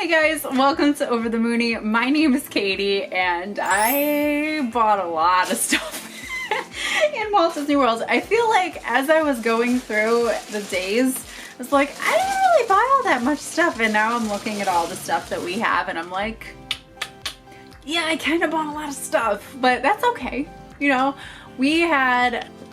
Hey guys, welcome to Over the Moony. My name is Katie and I bought a lot of stuff in Walt Disney World. I feel like as I was going through the days, I was like, I didn't really buy all that much stuff, and now I'm looking at all the stuff that we have and I'm like, yeah, I kind of bought a lot of stuff, but that's okay. You know,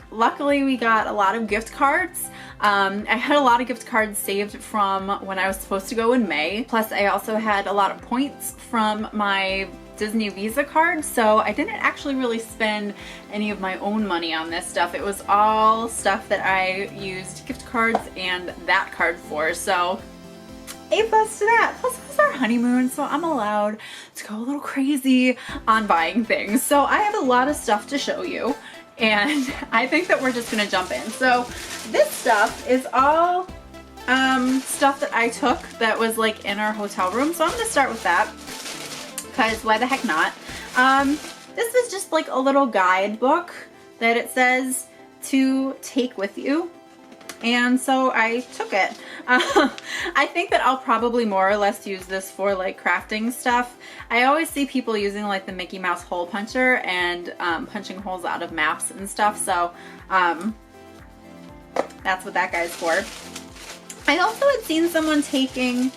luckily we got a lot of gift cards. I had a lot of gift cards saved from when I was supposed to go in May. Plus I also had a lot of points from my Disney Visa card, so I didn't actually really spend any of my own money on this stuff. It was all stuff that I used gift cards and that card for, so A+ to that. Plus it was our honeymoon, so I'm allowed to go a little crazy on buying things. So I have a lot of stuff to show you, and I think that we're just gonna jump in. So this stuff is all stuff that I took that was like in our hotel room. So I'm gonna start with that, because why the heck not? This is just like a little guidebook that it says to take with you. And so I took it. I think that I'll probably more or less use this for like crafting stuff. I always see people using like the Mickey Mouse hole puncher and punching holes out of maps and stuff. So that's what that guy's for. I also had seen someone taking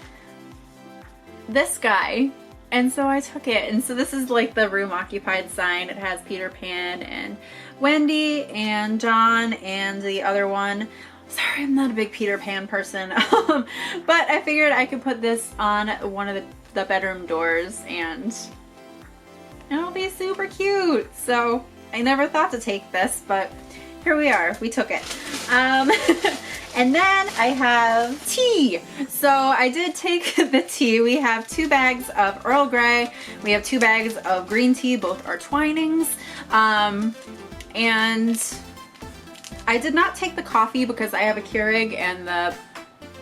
this guy, and so I took it. And so this is like the room occupied sign. It has Peter Pan and Wendy and John and the other one. Sorry, I'm not a big Peter Pan person, but I figured I could put this on one of the bedroom doors and it'll be super cute. So I never thought to take this, but here we are, we took it. And then I have tea. So I did take the tea. We have 2 bags of Earl Grey. We have 2 bags of green tea, both are Twinings. And I did not take the coffee because I have a Keurig and the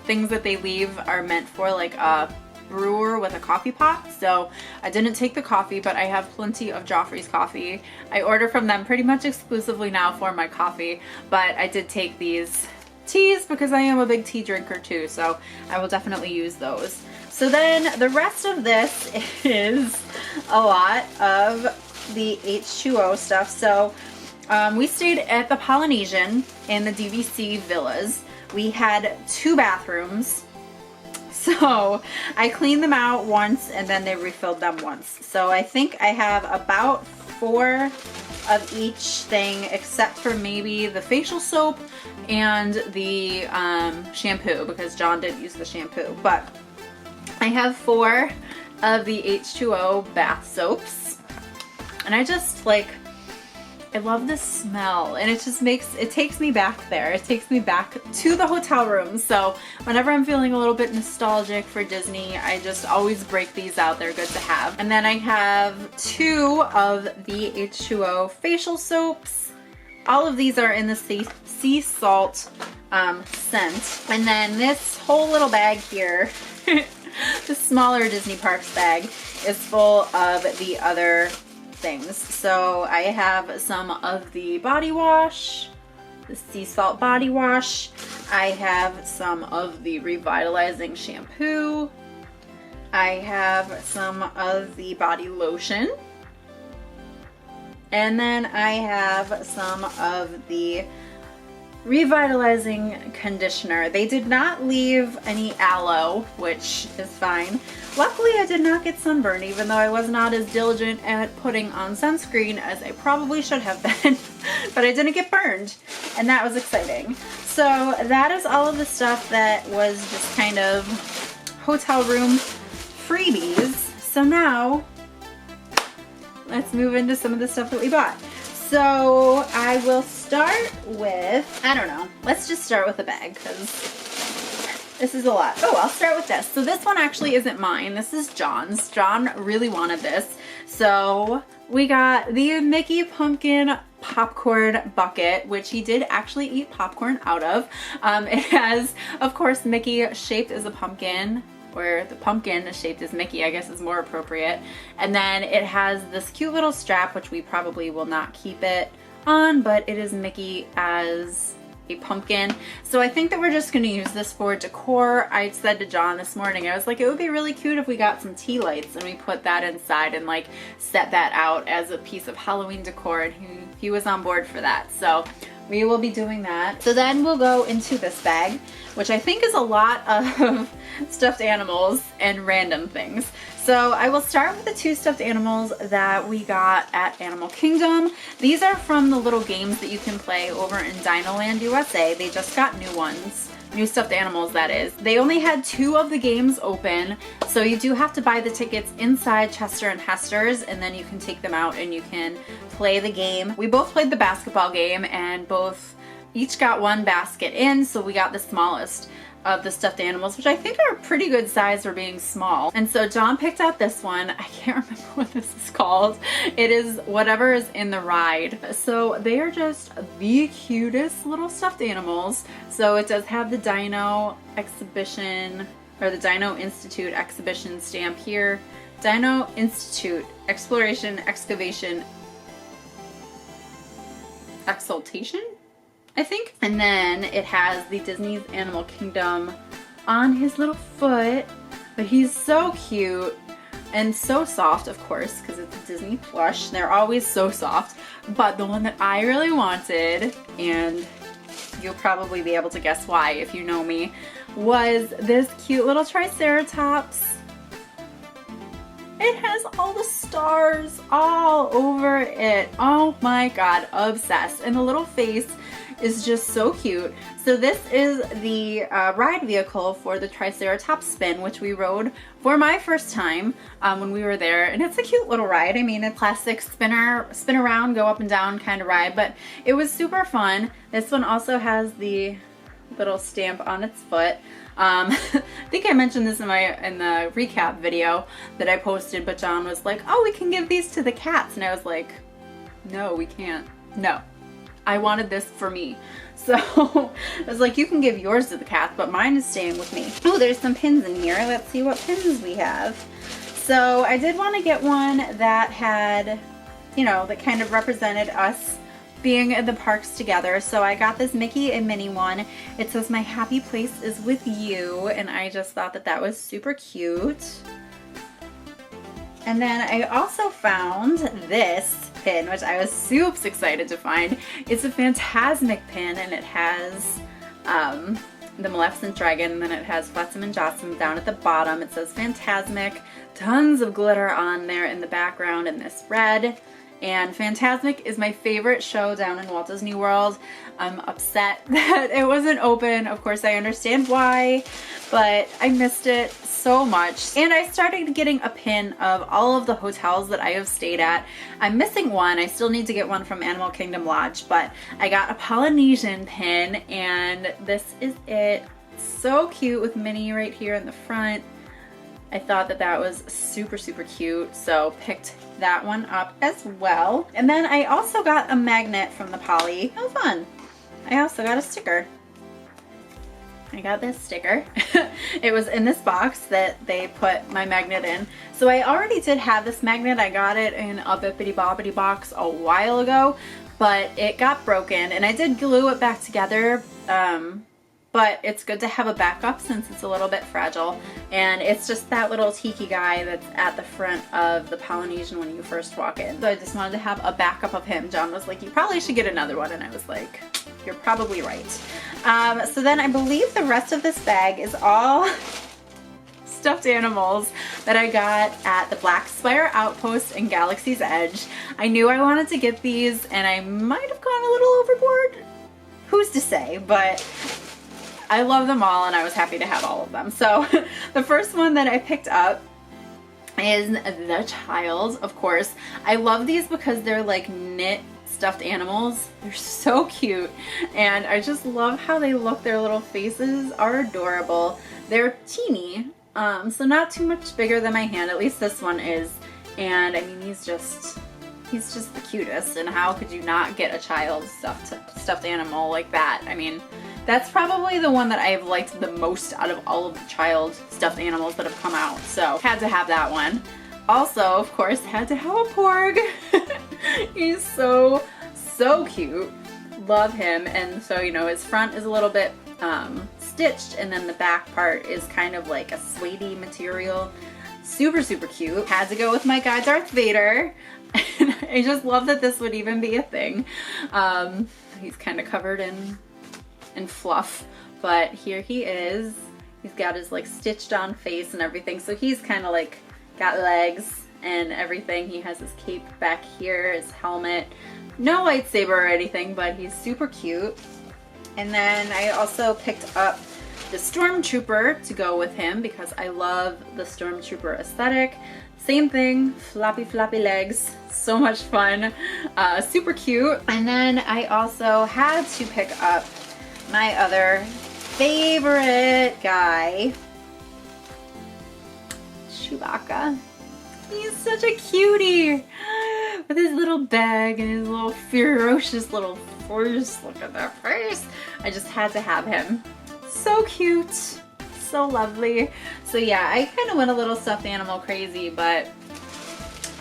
things that they leave are meant for like a brewer with a coffee pot. So I didn't take the coffee, but I have plenty of Joffrey's coffee. I order from them pretty much exclusively now for my coffee, but I did take these teas because I am a big tea drinker too, so I will definitely use those. So then the rest of this is a lot of the H2O stuff. So we stayed at the Polynesian in the DVC villas. We had 2 bathrooms, so I cleaned them out once and then they refilled them once. So I think I have about 4 of each thing except for maybe the facial soap and the shampoo, because John did use the shampoo. But I have 4 of the H2O bath soaps, and I just like, I love the smell, and it just takes me back there. It takes me back to the hotel room. So whenever I'm feeling a little bit nostalgic for Disney, I just always break these out. They're good to have. And then I have 2 of the H2O facial soaps. All of these are in the sea salt scent. And then this whole little bag here, the smaller Disney Parks bag, is full of the other things. So I have some of the body wash, the sea salt body wash. I have some of the revitalizing shampoo. I have some of the body lotion. And then I have some of the revitalizing conditioner. They did not leave any aloe, which is fine. Luckily I did not get sunburned, even though I was not as diligent at putting on sunscreen as I probably should have been. But I didn't get burned, and that was exciting. So that is all of the stuff that was just kind of hotel room freebies. So now let's move into some of the stuff that we bought. So I will start with, I don't know, let's just start with the bag because this is a lot. Oh, I'll start with this. So this one actually isn't mine. This is John's. John really wanted this. So we got the Mickey Pumpkin popcorn bucket, which he did actually eat popcorn out of. It has, of course, Mickey shaped as a pumpkin, or the pumpkin is shaped as Mickey, I guess is more appropriate. And then it has this cute little strap, which we probably will not keep it on, but it is Mickey as a pumpkin. So I think that we're just going to use this for decor. I said to John this morning, I was like, it would be really cute if we got some tea lights and we put that inside and like set that out as a piece of Halloween decor, and he was on board for that. So we will be doing that. So then we'll go into this bag, which I think is a lot of stuffed animals and random things. So I will start with the 2 stuffed animals that we got at Animal Kingdom. These are from the little games that you can play over in Dino Land USA. They just got new ones. New stuffed animals, that is. They only had 2 of the games open, so you do have to buy the tickets inside Chester and Hester's, and then you can take them out and you can play the game. We both played the basketball game and each got 1 basket in, so we got the smallest of the stuffed animals, which I think are a pretty good size for being small. And so John picked out this one. I can't remember what this is called. It is whatever is in the ride. So they are just the cutest little stuffed animals. So it does have the Dino exhibition, or the Dino Institute exhibition stamp here. Dino Institute Exploration, Excavation, Exaltation, I think. And then it has the Disney's Animal Kingdom on his little foot. But he's so cute and so soft, of course, because it's a Disney plush. They're always so soft. But the one that I really wanted, and you'll probably be able to guess why if you know me, was this cute little Triceratops. It has all the stars all over it. Oh my god, obsessed. And the little face is just so cute. So this is the ride vehicle for the Triceratops spin, which we rode for my first time when we were there. And it's a cute little ride. I mean, a classic spin around, go up and down kind of ride, but it was super fun. This one also has the little stamp on its foot. I think I mentioned this in the recap video that I posted, but John was like, oh, we can give these to the cats. And I was like, no, we can't. No. I wanted this for me. So I was like, you can give yours to the cat, but mine is staying with me. Oh, there's some pins in here. Let's see what pins we have. So I did want to get one that had, you know, that kind of represented us being in the parks together. So I got this Mickey and Minnie one. It says, my happy place is with you. And I just thought that that was super cute. And then I also found this pin, which I was super excited to find. It's a Fantasmic pin, and it has the Maleficent dragon, and then it has Flotsam and Jetsam down at the bottom. It says Fantasmic, tons of glitter on there in the background in this red. And Fantasmic is my favorite show down in Walt Disney World. I'm upset that it wasn't open. Of course, I understand why, but I missed it so much. And I started getting a pin of all of the hotels that I have stayed at. I'm missing one. I still need to get one from Animal Kingdom Lodge, but I got a Polynesian pin, and this is it. So cute with Minnie right here in the front. I thought that that was super, super cute, so picked that one up as well. And then I also got a magnet from the Poly. How fun. I also got a sticker. I got this sticker. It was in this box that they put my magnet in. So I already did have this magnet. I got it in a Bibbidi Bobbidi box a while ago, but it got broken, and I did glue it back together. But it's good to have a backup since it's a little bit fragile. And it's just that little tiki guy that's at the front of the Polynesian when you first walk in. So I just wanted to have a backup of him. John was like, you probably should get another one. And I was like, you're probably right. So then I believe the rest of this bag is all stuffed animals that I got at the Black Spire Outpost and Galaxy's Edge. I knew I wanted to get these, and I might have gone a little overboard. Who's to say? But I love them all, and I was happy to have all of them. So the first one that I picked up is the Child, of course. I love these because they're like knit stuffed animals. They're so cute, and I just love how they look. Their little faces are adorable. They're teeny, so not too much bigger than my hand. At least this one is. And I mean, he's just the cutest, and how could you not get a Child stuffed animal like that? I mean, that's probably the one that I have liked the most out of all of the Child stuffed animals that have come out. So had to have that one. Also, of course, had to have a Porg. He's so cute. love him. And so, you know, his front is a little bit stitched, and then the back part is kind of like a suede material. Super, super cute. Had to go with my guy Darth Vader. And I just love that this would even be a thing. He's kind of covered in fluff, but here he is. He's got his like stitched on face and everything. So he's kind of like got legs and everything. He has his cape back here, his helmet. No lightsaber or anything, but he's super cute. And then I also picked up the Stormtrooper to go with him because I love the Stormtrooper aesthetic. Same thing, floppy legs, so much fun, super cute. And then I also had to pick up my other favorite guy, Chewbacca. He's such a cutie with his little bag and his little ferocious little force. Look at that face. I just had to have him. So cute, so lovely. So yeah, I kind of went a little stuffed animal crazy, but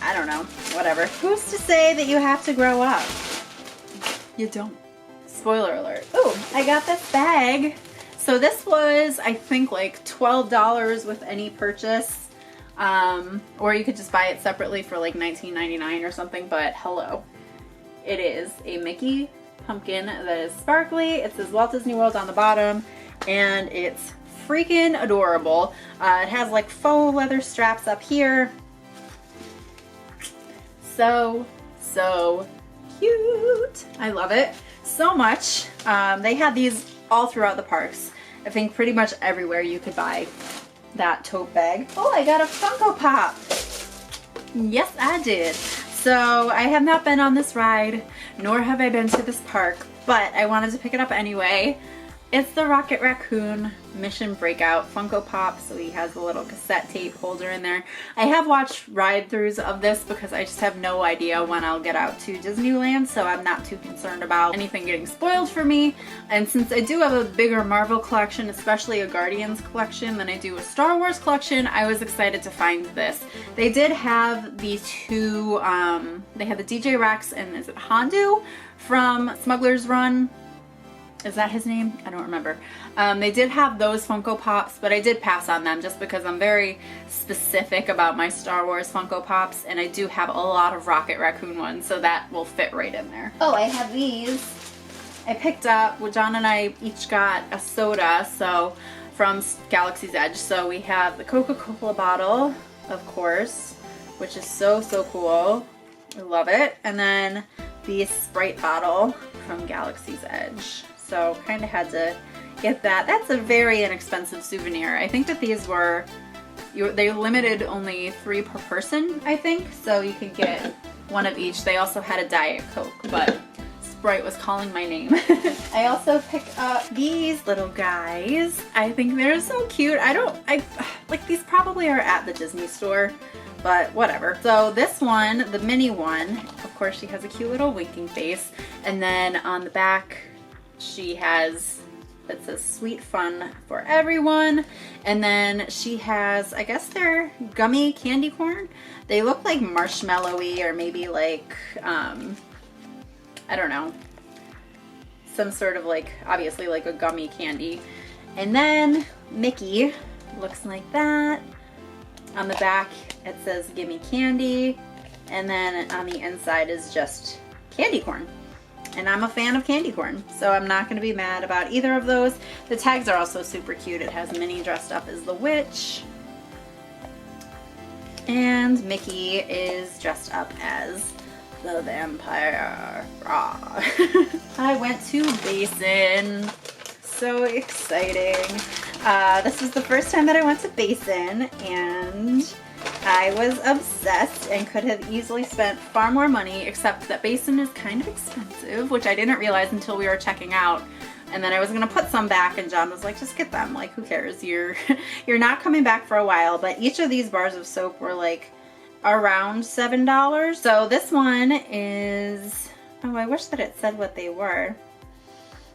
I don't know, whatever. Who's to say that you have to grow up? You don't. Spoiler alert. Oh, I got this bag. So this was, I think, like $12 with any purchase. Or you could just buy it separately for like $19.99 or something, but hello. It is a Mickey pumpkin that is sparkly. It says Walt Disney World on the bottom, and it's freaking adorable. It has like faux leather straps up here. So cute. I love it so much. They had these all throughout the parks. I think pretty much everywhere you could buy that tote bag. Oh, I got a Funko Pop. Yes, I did. So I have not been on this ride, nor have I been to this park, but I wanted to pick it up anyway. It's the Rocket Raccoon Mission Breakout Funko Pop, so he has a little cassette tape holder in there. I have watched ride-throughs of this because I just have no idea when I'll get out to Disneyland, so I'm not too concerned about anything getting spoiled for me. And since I do have a bigger Marvel collection, especially a Guardians collection, than I do a Star Wars collection, I was excited to find this. They did have the two, they had the DJ Rex and is it Hondu from Smuggler's Run? Is that his name? I don't remember. They did have those Funko Pops, but I did pass on them just because I'm very specific about my Star Wars Funko Pops, and I do have a lot of Rocket Raccoon ones, so that will fit right in there. Oh, I have these. I picked up, well, John and I each got a soda, so from Galaxy's Edge. So we have the Coca-Cola bottle, of course, which is so cool. I love it. And then the Sprite bottle from Galaxy's Edge. So kind of had to get that. That's a very inexpensive souvenir. I think that these were, they limited only 3 per person, I think. So you could get one of each. They also had a Diet Coke, but Sprite was calling my name. I also picked up these little guys. I think they're so cute. I like these probably are at the Disney store, but whatever. So this one, the mini one, of course she has a cute little winking face. And then on the back, she has, it says sweet fun for everyone. And then she has, I guess they're gummy candy corn. They look like marshmallowy or maybe like, I don't know, some sort of like, obviously like a gummy candy. And then Mickey looks like that. On the back, it says gimme candy. And then on the inside is just candy corn. And I'm a fan of candy corn, so I'm not going to be mad about either of those. The tags are also super cute. It has Minnie dressed up as the witch. And Mickey is dressed up as the vampire. I went to Basin. So exciting. This was the first time that I went to Basin, and I was obsessed and could have easily spent far more money, except that Basin is kind of expensive, which I didn't realize until we were checking out. And then I was gonna put some back, and John was like, just get them, like who cares, you're not coming back for a while. But each of these bars of soap were like around $7. So this one is, oh, I wish that it said what they were.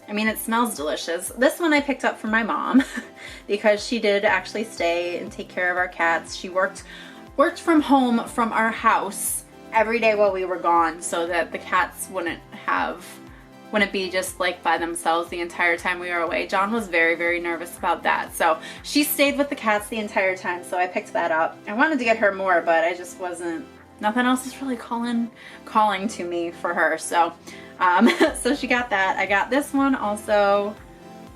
I mean, it smells delicious. This one I picked up for my mom because she did actually stay and take care of our cats. She worked from home from our house every day while we were gone so that the cats wouldn't have wouldn't be just like by themselves the entire time we were away. John was very, very nervous about that. So she stayed with the cats the entire time, so I picked that up. I wanted to get her more, but I just wasn't, nothing else is really calling to me for her. So, so she got that. I got this one also,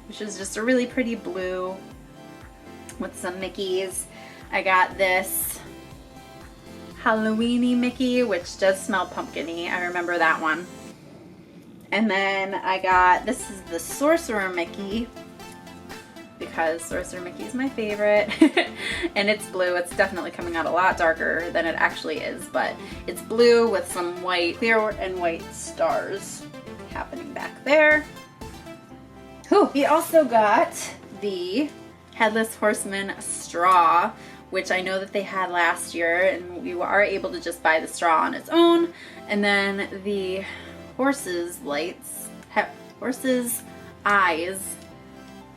which is just a really pretty blue with some Mickeys. I got this Halloweeny Mickey, which does smell pumpkin-y. I remember that one. And then I got, this is the Sorcerer Mickey, because Sorcerer Mickey is my favorite. And it's blue. It's definitely coming out a lot darker than it actually is, but it's blue with some white, clear and white stars happening back there. Whew. We also got the Headless Horseman straw, which I know that they had last year, and we are able to just buy the straw on its own. And then the horse's eyes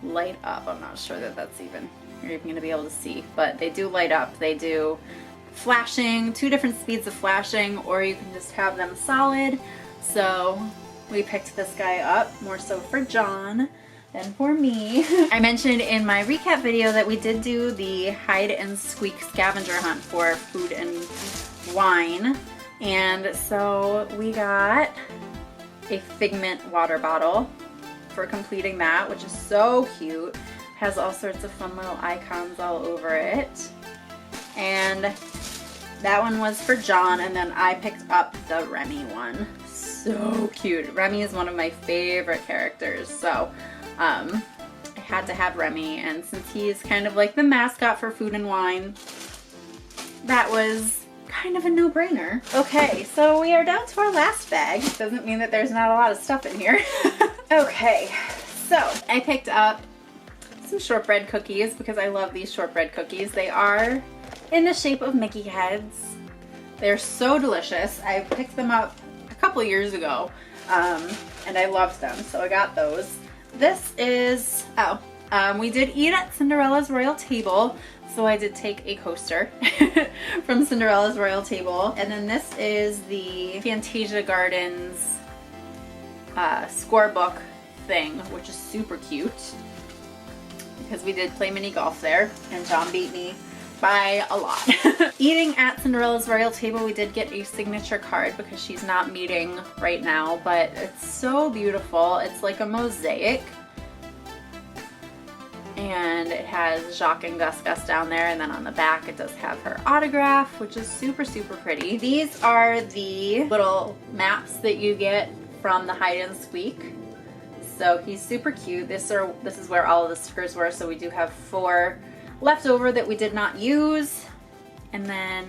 light up. I'm not sure that that's even, you're even gonna be able to see, but they do light up. They do flashing, 2 different speeds of flashing, or you can just have them solid. So we picked this guy up more so for John than for me. I mentioned in my recap video that we did do the hide and squeak scavenger hunt for food and wine. And so we got a Figment water bottle for completing that, which is so cute. Has all sorts of fun little icons all over it. And that one was for John, and then I picked up the Remy one. So cute. Remy is one of my favorite characters, so I had to have Remy, and since he's kind of like the mascot for food and wine, that was kind of a no-brainer. Okay, so we are down to our last bag. Doesn't mean that there's not a lot of stuff in here. Okay, so I picked up some shortbread cookies because I love these shortbread cookies. They are in the shape of Mickey heads. They're so delicious. I picked them up a couple years ago, and I loved them, so I got those. This is, we did eat at Cinderella's Royal Table, so I did take a coaster from Cinderella's Royal Table. And then this is the Fantasia Gardens scorebook thing, which is super cute because we did play mini golf there, and John beat me by a lot. Eating at Cinderella's Royal Table, we did get a signature card because she's not meeting right now, but it's so beautiful. It's like a mosaic, and it has Jacques and Gus Gus down there, and then on the back it does have her autograph, which is super, super pretty. These are the little maps that you get from the hide and squeak. So he's super cute. This is where all of the stickers were, so we do have 4 left over that we did not use. And then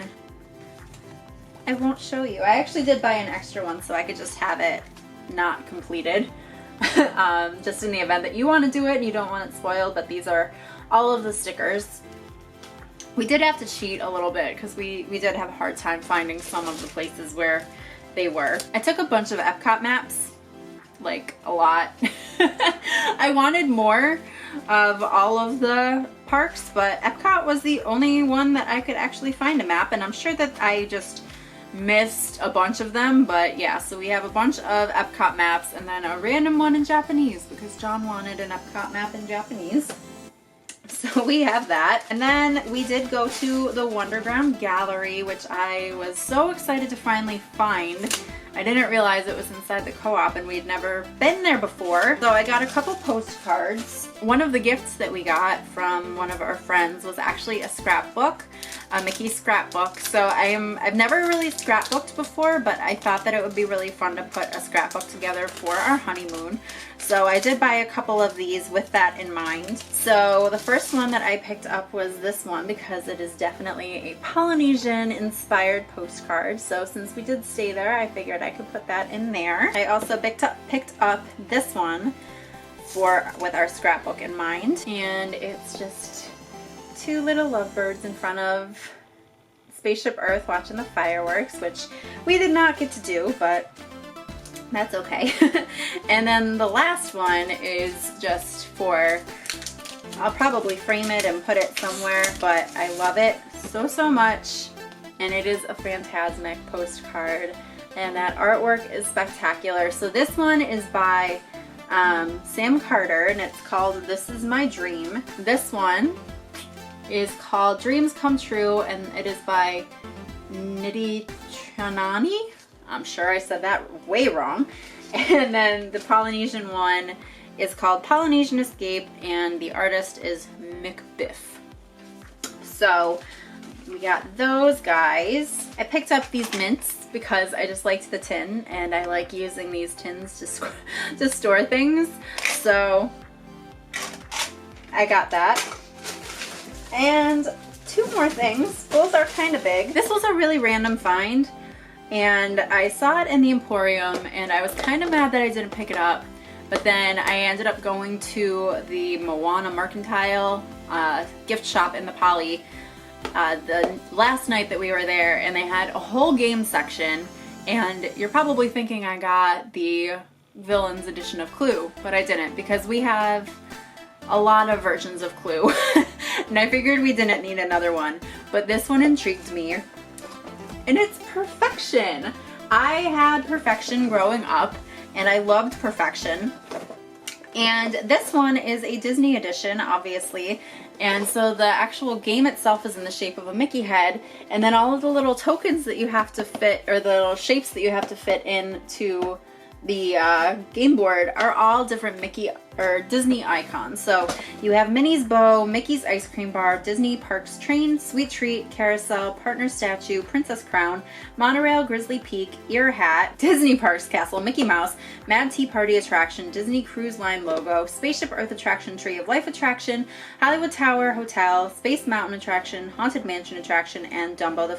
I won't show you. I actually did buy an extra one so I could just have it not completed. Just in the event that you want to do it and you don't want it spoiled, but these are all of the stickers. We did have to cheat a little bit because we did have a hard time finding some of the places where they were. I took a bunch of Epcot maps, like a lot. I wanted more of all of the parks, but Epcot was the only one that I could actually find a map, and I'm sure that I just missed a bunch of them. But yeah, so we have a bunch of Epcot maps and then a random one in Japanese because John wanted an Epcot map in Japanese. So we have that. And then we did go to the Wonderground Gallery, which I was so excited to finally find. I didn't realize it was inside the co-op and we'd never been there before. So I got a couple postcards. One of the gifts that we got from one of our friends was actually a scrapbook, a Mickey scrapbook. So I've never really scrapbooked before, but I thought that it would be really fun to put a scrapbook together for our honeymoon. So I did buy a couple of these with that in mind. So the first one that I picked up was this one because it is definitely a Polynesian inspired postcard. So since we did stay there, I figured I could put that in there. I also picked up this one with our scrapbook in mind. And it's just 2 little lovebirds in front of Spaceship Earth watching the fireworks, which we did not get to do, but that's okay. And then the last one is just for, I'll probably frame it and put it somewhere, but I love it so, so much. And it is a Phantasmic postcard and that artwork is spectacular. So this one is by Sam Carter, and it's called This Is My Dream. This one is called Dreams Come True, and it is by Nidhi Chanani. I'm sure I said that way wrong. And then the Polynesian one is called Polynesian Escape, and the artist is McBiff. So we got those guys. I picked up these mints because I just liked the tin, and I like using these tins to store things. So I got that. And two more things. Both are kind of big. This was a really random find, and I saw it in the Emporium, and I was kind of mad that I didn't pick it up. But then I ended up going to the Moana Mercantile gift shop in the Poly the last night that we were there, and they had a whole game section. And you're probably thinking I got the Villains edition of Clue, but I didn't, because we have a lot of versions of Clue. And I figured we didn't need another one, but this one intrigued me. And it's Perfection. I had Perfection growing up, and I loved Perfection. And this one is a Disney edition, obviously. And so the actual game itself is in the shape of a Mickey head, and then all of the little tokens that you have to fit, or the little shapes that you have to fit into the game board, are all different Mickey or Disney icons. So you have Minnie's bow, Mickey's ice cream bar, Disney Parks train, Sweet Treat, Carousel, Partner statue, Princess crown, monorail, Grizzly Peak, ear hat, Disney Parks castle, Mickey Mouse, Mad Tea Party attraction, Disney Cruise Line logo, Spaceship Earth attraction, Tree of Life attraction, Hollywood Tower hotel, Space Mountain attraction, Haunted Mansion attraction, and Dumbo the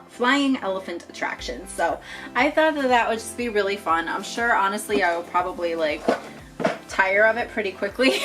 flying elephant attraction. So I thought that that would just be really fun. I'm sure, honestly, I will probably like tire of it pretty quickly.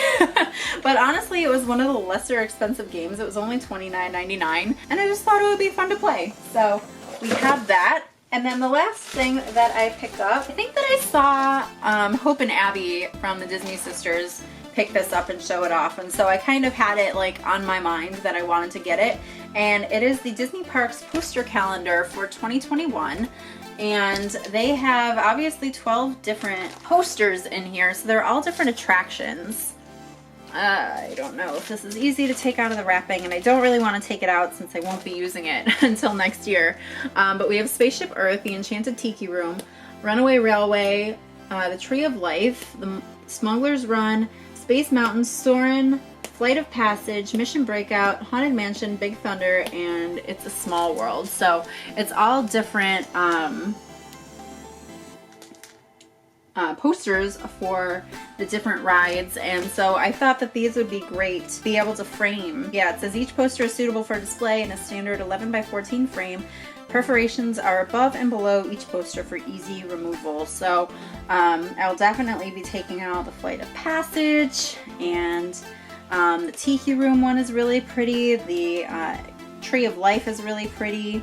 But honestly, it was one of the lesser expensive games. It was only $29.99, and I just thought it would be fun to play. So we have that. And then the last thing that I picked up, I think that I saw Hope and Abby from the Disney Sisters pick this up and show it off, and so I kind of had it like on my mind that I wanted to get it. And it is the Disney Parks poster calendar for 2021. And they have obviously 12 different posters in here, so they're all different attractions. I don't know if this is easy to take out of the wrapping, and I don't really want to take it out since I won't be using it until next year. But we have Spaceship Earth, the Enchanted Tiki Room, Runaway Railway, the Tree of Life, the Smuggler's Run, Space Mountain, Soarin', Flight of Passage, Mission Breakout, Haunted Mansion, Big Thunder, and It's a Small World. So it's all different posters for the different rides, and so I thought that these would be great to be able to frame. Yeah, it says each poster is suitable for display in a standard 11 by 14 frame. Perforations are above and below each poster for easy removal. So I'll definitely be taking out the Flight of Passage, and the Tiki Room one is really pretty. The Tree of Life is really pretty.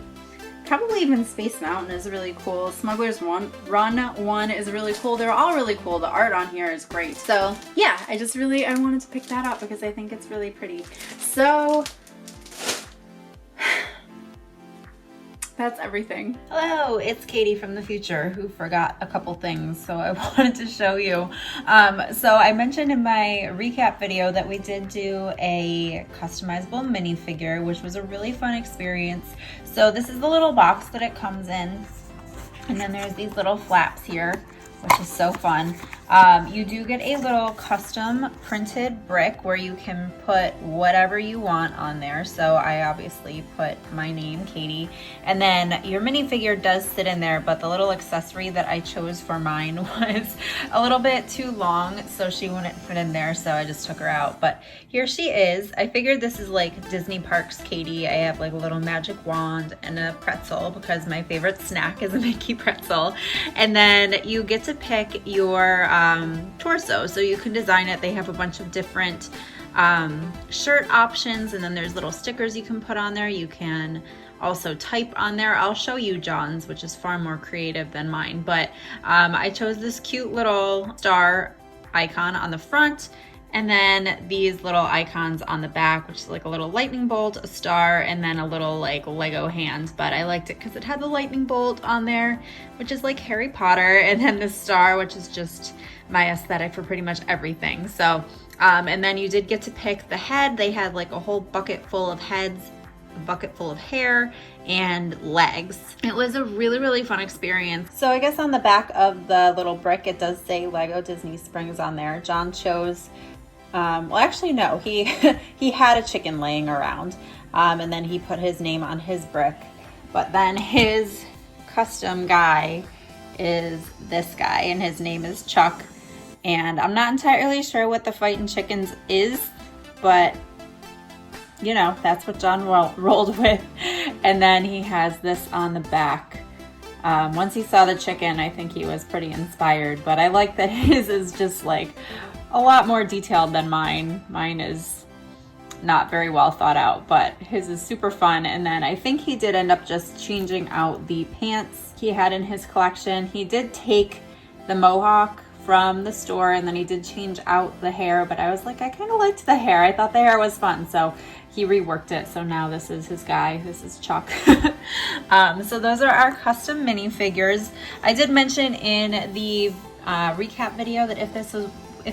Probably even Space Mountain is really cool. Smuggler's Run one is really cool. They're all really cool. The art on here is great. So yeah, I wanted to pick that up because I think it's really pretty. So that's everything. Hello, it's Katie from the future who forgot a couple things, so I wanted to show you. So I mentioned in my recap video that we did do a customizable minifigure, which was a really fun experience. So this is the little box that it comes in, and then there's these little flaps here, which is so fun. You do get a little custom printed brick where you can put whatever you want on there. So I obviously put my name, Katie, and then your minifigure does sit in there, but the little accessory that I chose for mine was a little bit too long, so she wouldn't fit in there, so I just took her out. But here she is. I figured this is like Disney Parks Katie. I have like a little magic wand and a pretzel because my favorite snack is a Mickey pretzel. And then you get to pick your torso, so you can design it. They have a bunch of different shirt options, and then there's little stickers you can put on there. You can also type on there. I'll show you John's, which is far more creative than mine, but I chose this cute little star icon on the front, And then these little icons on the back, which is like a little lightning bolt, a star, and then a little like Lego hand. But I liked it because it had the lightning bolt on there, which is like Harry Potter, and then the star, which is just my aesthetic for pretty much everything. So, and then you did get to pick the head. They had like a whole bucket full of heads, a bucket full of hair, and legs. It was a really, really fun experience. So I guess on the back of the little brick, it does say Lego Disney Springs on there. John chose, well, actually no, he had a chicken laying around, and then he put his name on his brick. But then his custom guy is this guy, and his name is Chuck. And I'm not entirely sure what the Fightin' Chickens is, but you know, that's what John rolled with. And then he has this on the back. Once he saw the chicken, I think he was pretty inspired, but I like that his is just like a lot more detailed than mine. Mine is not very well thought out, but his is super fun. And then I think he did end up just changing out the pants he had in his collection. He did take the mohawk from the store, and then he did change out the hair, but I was like, I kind of liked the hair. I thought the hair was fun, so he reworked it. So now this is his guy. This is Chuck. So those are our custom minifigures. I did mention in the recap video that if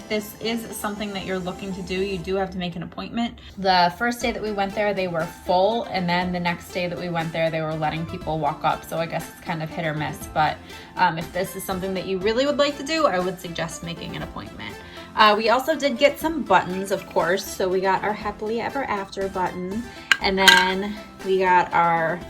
this is something that you're looking to do, you do have to make an appointment. The first day that we went there, they were full, and then the next day that we went there, they were letting people walk up. So I guess it's kind of hit or miss, but if this is something that you really would like to do, I would suggest making an appointment. We also did get some buttons, of course. So we got our Happily Ever After button, and then we got our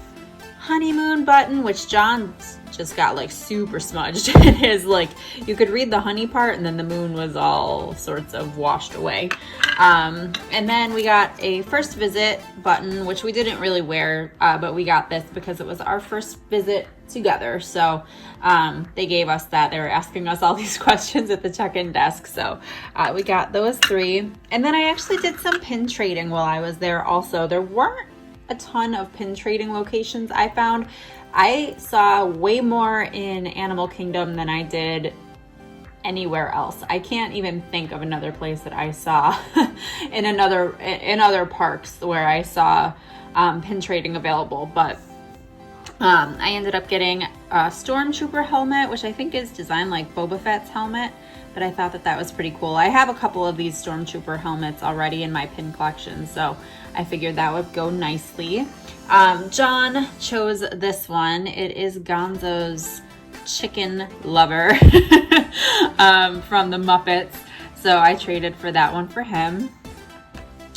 honeymoon button, which John just got like super smudged. It is like, you could read the honey part and then the moon was all sorts of washed away. And then we got a first visit button, which we didn't really wear, but we got this because it was our first visit together. So they gave us that. They were asking us all these questions at the check-in desk. So we got those 3. And then I actually did some pin trading while I was there also. There weren't a ton of pin trading locations I found. I saw way more in Animal Kingdom than I did anywhere else. I can't even think of another place that I saw in other parks where I saw pin trading available. But I ended up getting a Stormtrooper helmet, which I think is designed like Boba Fett's helmet, but I thought that that was pretty cool. I have a couple of these Stormtrooper helmets already in my pin collection, so I figured that would go nicely. John chose this one. It is Gonzo's Chicken Lover from the Muppets, so I traded for that one for him.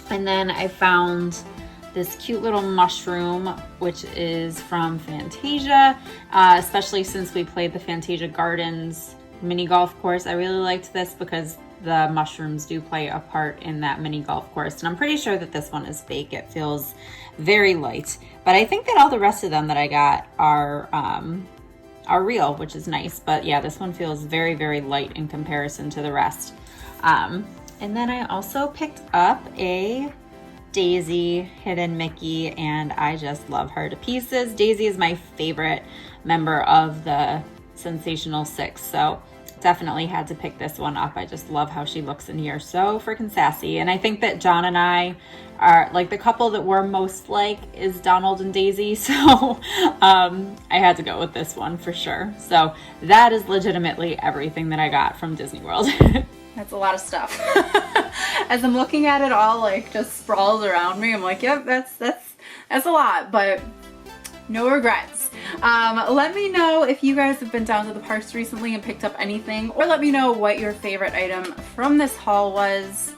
And then I found this cute little mushroom, which is from Fantasia, especially since we played the Fantasia Gardens mini golf course. I really liked this because the mushrooms do play a part in that mini golf course, and I'm pretty sure that this one is fake. It feels very light, but I think that all the rest of them that I got are real, which is nice. But yeah, this one feels very, very light in comparison to the rest. And then I also picked up a Daisy Hidden Mickey, and I just love her to pieces. Daisy is my favorite member of the Sensational Six, so definitely had to pick this one up. I just love how she looks in here. So freaking sassy. And I think that John and I are like the couple that we're most like is Donald and Daisy. So I had to go with this one for sure. So that is legitimately everything that I got from Disney World. That's a lot of stuff. As I'm looking at it all like just sprawled around me, I'm like, yep, that's a lot, but no regrets. Let me know if you guys have been down to the parks recently and picked up anything, or let me know what your favorite item from this haul was.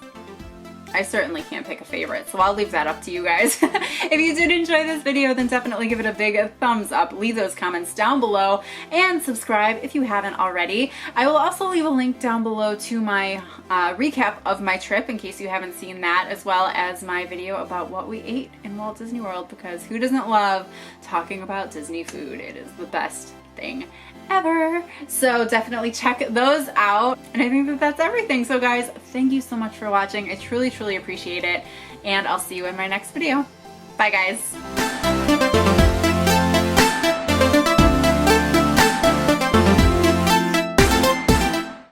I certainly can't pick a favorite, so I'll leave that up to you guys. If you did enjoy this video, then definitely give it a big thumbs up. Leave those comments down below and subscribe if you haven't already. I will also leave a link down below to my recap of my trip in case you haven't seen that, as well as my video about what we ate in Walt Disney World, because who doesn't love talking about Disney food? It is the best thing ever. So definitely check those out. And I think that that's everything. So guys, thank you so much for watching. I truly, truly appreciate it. And I'll see you in my next video. Bye guys.